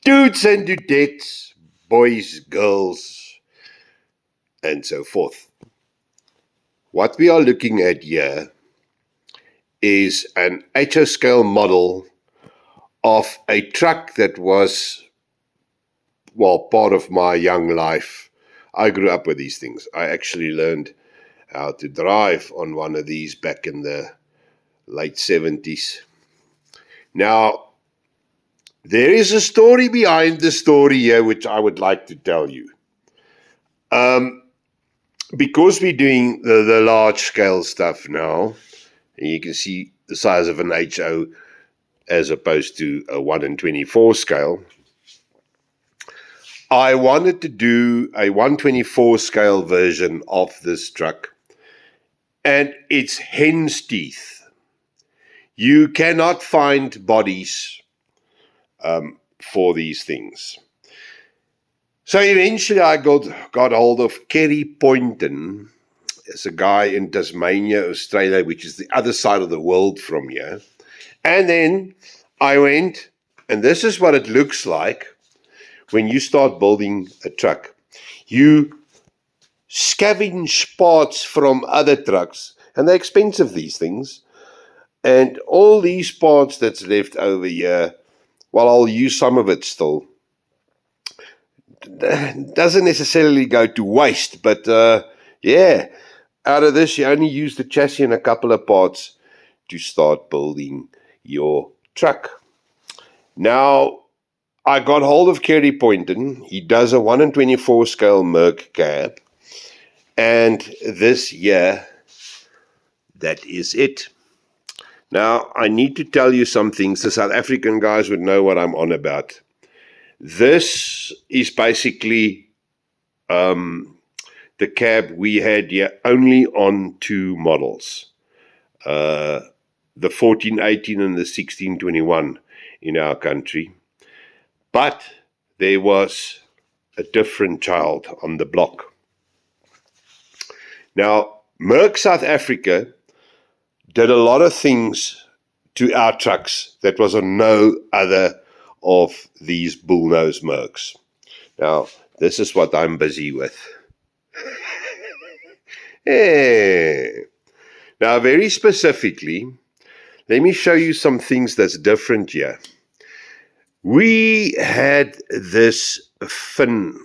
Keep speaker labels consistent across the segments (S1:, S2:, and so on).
S1: Dudes and dudettes, boys, girls, and so forth. What we are looking at here is an HO scale model of a truck that was, well, part of my young life. I grew up with these things. I actually learned how to drive on one of these back in the late 70s. Now, there is a story behind the story here which I would like to tell you. Because we're doing the large scale stuff now, and you can see the size of an HO as opposed to a 1 in 24 scale, I wanted to do a 1/24 scale version of this truck, and it's hen's teeth. You cannot find bodies for these things. So eventually I got hold of Kerry Poynton. It's a guy in Tasmania, Australia, which is the other side of the world from here. And then I went, and this is what it looks like when you start building a truck. You scavenge parts from other trucks, and they're expensive, these things. And all these parts that's left over here, well, I'll use some of it still. Doesn't necessarily go to waste, but yeah, out of this, you only use the chassis and a couple of parts to start building your truck. Now, I got hold of Kerry Poynton. He does a 1 in 24 scale Merc cab. And this year, that is it. Now, I need to tell you some things. The South African guys would know what I'm on about. This is basically the cab we had here only on two models. The 1418 and the 1621 in our country. But there was a different child on the block. Now, Merc South Africa did a lot of things to our trucks that was on no other of these bullnose Mercs. Now, this is what I'm busy with. Yeah. Now, very specifically, let me show you some things that's different here. We had this fin.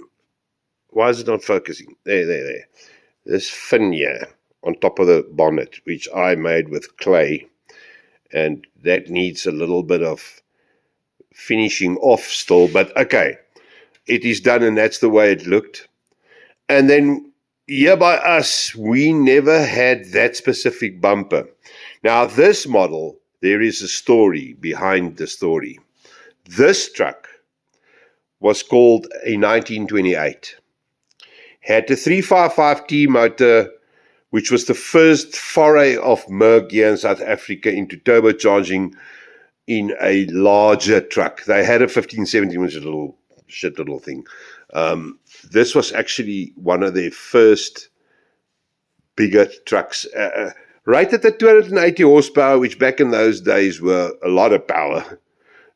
S1: Why is it not focusing? There. This fin here on top of the bonnet, which I made with clay. And that needs a little bit of finishing off still. But okay, it is done, and that's the way it looked. And then here by us, we never had that specific bumper. Now, this model, there is a story behind the story. This truck was called a 1928. Had the 355T motor, which was the first foray of Merc here in South Africa into turbocharging in a larger truck. They had a 1517, which is a little thing. This was actually one of their first bigger trucks, rated at 280 horsepower, which back in those days were a lot of power.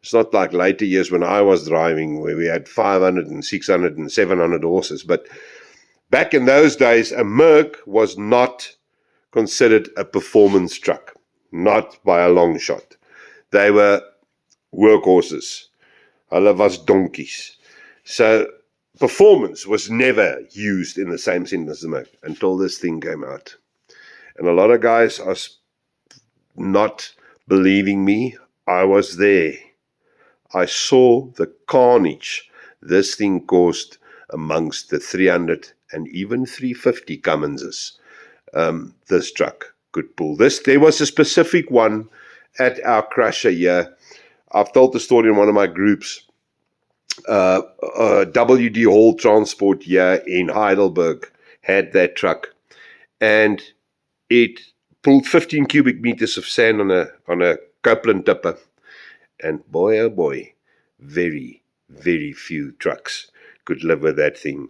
S1: It's not like later years when I was driving where we had 500 and 600 and 700 horses. But back in those days, a Merc was not considered a performance truck, not by a long shot. They were workhorses. Hulle was donkeys. So performance was never used in the same sense as the Merc until this thing came out. And a lot of guys are not believing me. I was there. I saw the carnage this thing caused amongst the 300 and even 350 Cumminses. This truck could pull. There was a specific one at our crusher here. I've told the story in one of my groups. WD Hall Transport here in Heidelberg had that truck, and it pulled 15 cubic meters of sand on a Copeland tipper. And boy, oh boy, very, very few trucks could live with that thing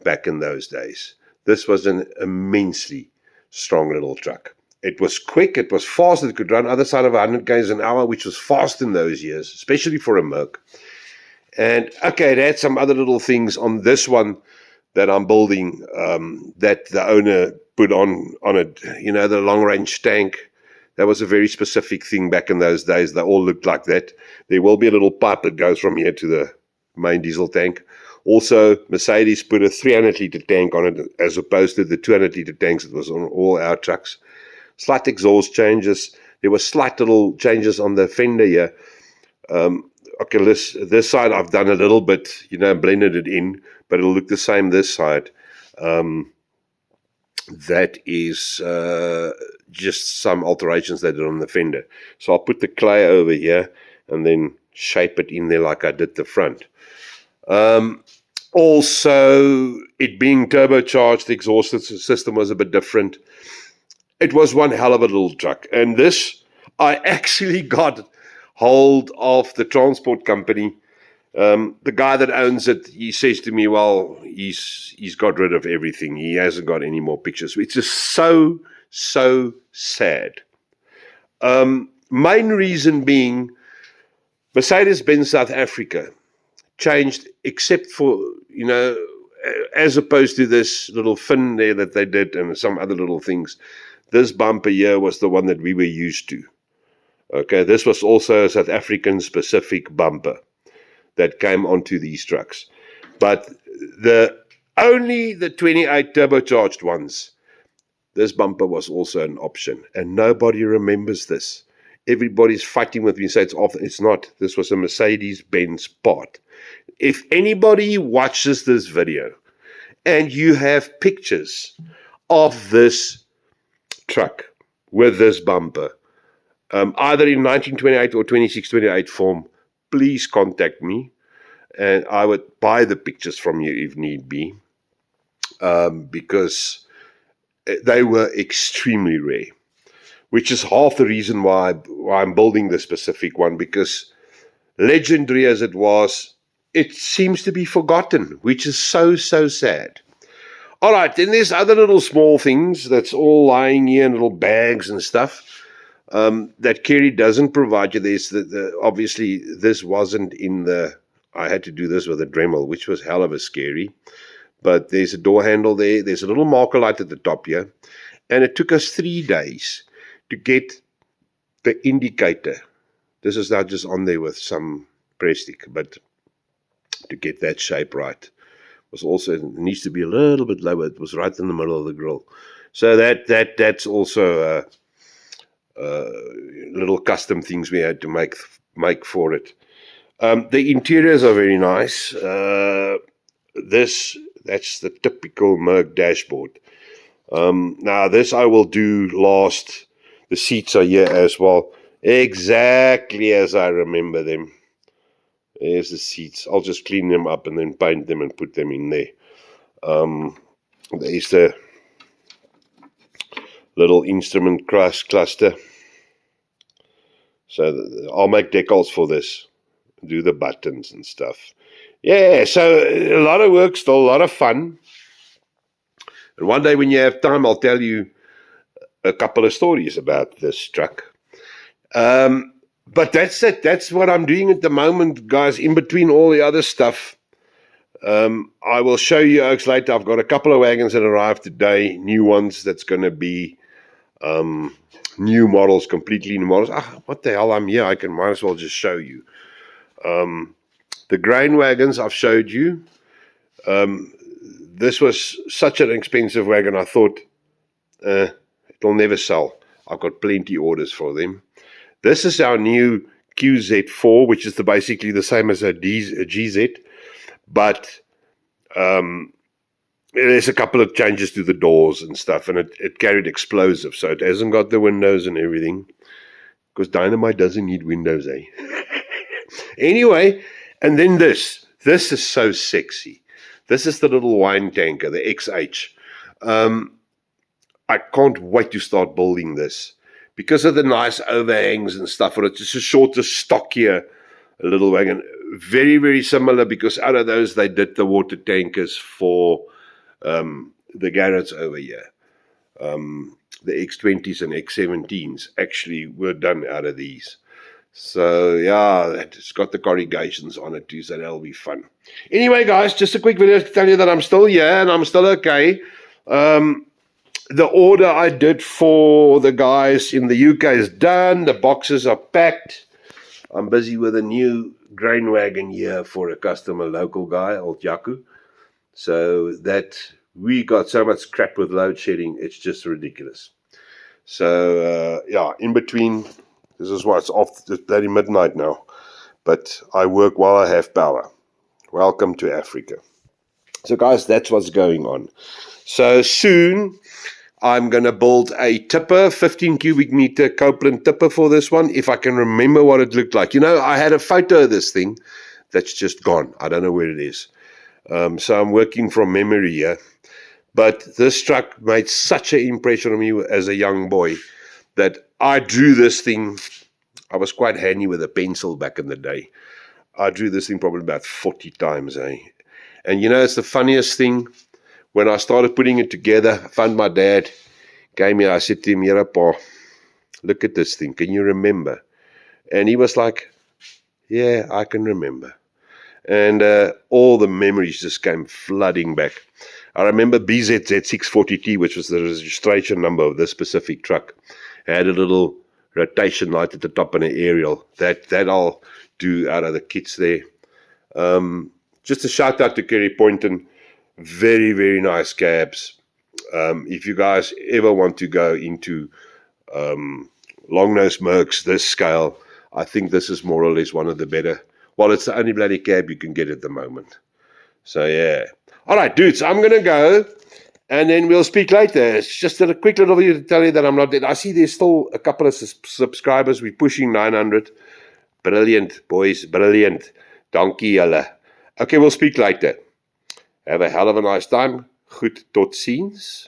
S1: back in those days. This was an immensely strong little truck. It was quick, it was fast, it could run other side of 100 km an hour, which was fast in those years, especially for a Merc. And okay, it had some other little things on this one that I'm building that the owner put on it. You know, the long range tank. That was a very specific thing back in those days. They all looked like that. There will be a little pipe that goes from here to the main diesel tank. Also, Mercedes put a 300-litre tank on it as opposed to the 200-litre tanks that was on all our trucks. Slight exhaust changes. There were slight little changes on the fender here. Okay, this side I've done a little bit, you know, blended it in, but it'll look the same this side. That is just some alterations they did on the fender. So I'll put the clay over here and then shape it in there like I did the front. Also, it being turbocharged, the exhaust system was a bit different. It was one hell of a little truck. And this, I actually got hold of the transport company. The guy that owns it, he says to me, well, he's got rid of everything. He hasn't got any more pictures. It's just so sad. Main reason being Mercedes-Benz South Africa changed, except for, you know, as opposed to this little fin there that they did and some other little things. This bumper here was the one that we were used to. Okay, this was also a South African specific bumper that came onto these trucks. But only the 28 turbocharged ones, this bumper was also an option. And nobody remembers this. Everybody's fighting with me and say it's not. This was a Mercedes-Benz part. If anybody watches this video and you have pictures of this truck with this bumper, either in 1928 or 2628 form, please contact me and I would buy the pictures from you if need be, because they were extremely rare, which is half the reason why I'm building this specific one, because legendary as it was, it seems to be forgotten, which is so sad. All right, then there's other little small things that's all lying here in little bags and stuff that Kerry doesn't provide you. There's obviously this wasn't in the. I had to do this with a Dremel, which was hell of a scary. But there's a door handle there. There's a little marker light at the top here, and it took us 3 days to get the indicator. This is now just on there with some press stick, but to get that shape right. Was also, it needs to be a little bit lower. It was right in the middle of the grill. So that's also little custom things we had to make for it. The interiors are very nice. That's the typical Merc dashboard. Now this I will do last. The seats are here as well, exactly as I remember them. There's the seats. I'll just clean them up and then paint them and put them in there. There's the little instrument cluster. So I'll make decals for this. Do the buttons and stuff. Yeah, so a lot of work, still a lot of fun. And one day when you have time, I'll tell you a couple of stories about this truck. But that's it. That's what I'm doing at the moment, guys, in between all the other stuff. I will show you, Oaks, later. I've got a couple of wagons that arrived today, new ones that's going to be new models, completely new models. What the hell, I'm here. Might as well just show you. The grain wagons I've showed you. This was such an expensive wagon, I thought it'll never sell. I've got plenty orders for them. This is our new QZ4, which is basically the same as a GZ, but there's a couple of changes to the doors and stuff, and it carried explosives, so it hasn't got the windows and everything, because dynamite doesn't need windows, eh? Anyway, and then this is so sexy. This is the little wine tanker, the XH. I can't wait to start building this. Because of the nice overhangs and stuff, or it's just a shorter, stockier little wagon. Very, very similar, because out of those, they did the water tankers for the Garretts over here. The X20s and X17s actually were done out of these. So, yeah, it's got the corrugations on it too, so that'll be fun. Anyway, guys, just a quick video to tell you that I'm still here and I'm still okay. The order I did for the guys in the UK is done. The boxes are packed. I'm busy with a new grain wagon here for a customer, local guy, old Yaku. So that we got so much crap with load shedding, it's just ridiculous. So, yeah, in between, this is why it's off, it's bloody midnight now. But I work while I have power. Welcome to Africa. So, guys, that's what's going on. So, soon, I'm going to build a tipper, 15 cubic meter Copeland tipper for this one, if I can remember what it looked like. You know, I had a photo of this thing that's just gone. I don't know where it is. So I'm working from memory here. But this truck made such an impression on me as a young boy that I drew this thing. I was quite handy with a pencil back in the day. I drew this thing probably about 40 times, eh? And you know, it's the funniest thing. When I started putting it together, I found my dad, came here, I said to him, "Here, Pa, look at this thing, can you remember?" And he was like, "Yeah, I can remember." And all the memories just came flooding back. I remember BZZ640T, which was the registration number of this specific truck. It had a little rotation light at the top and an aerial. That I'll do out of the kits there. Just a shout out to Kerry Poynton. Very, very nice cabs. If you guys ever want to go into long-nose Mercs, this scale, I think this is more or less one of the better. Well, it's the only bloody cab you can get at the moment. So, yeah. All right, dudes, I'm going to go, and then we'll speak later. It's just a quick little video to tell you that I'm not dead. I see there's still a couple of subscribers. We're pushing 900. Brilliant, boys, brilliant. Dankie julle. Okay, we'll speak later. Have a hell of a nice time. Goed, tot ziens.